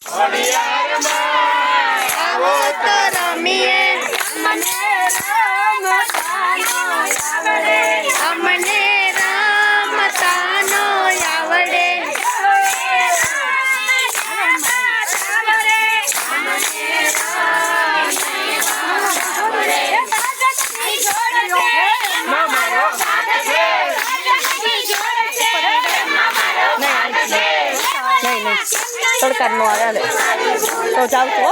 આવો તો રમીએ મને રમતાનો આવડે અમને રમતાનો આવડે તડકા નો આવે તો જાવ તો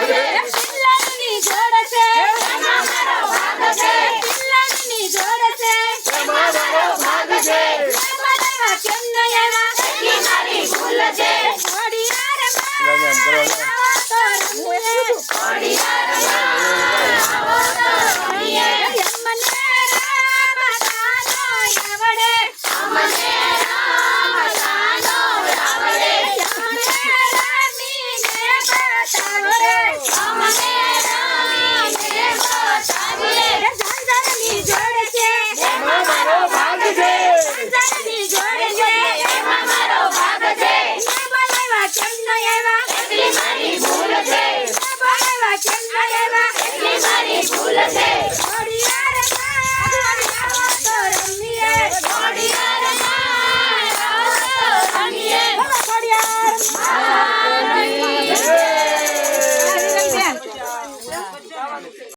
પિલ્લાની જોડ છે એમાં મારો ભાગ છે પિલ્લાની જોડ છે એમાં મારો ભાગ છે કેમ ન આવ્યા એટલી મારી ભૂલ છે ઘોડિયાર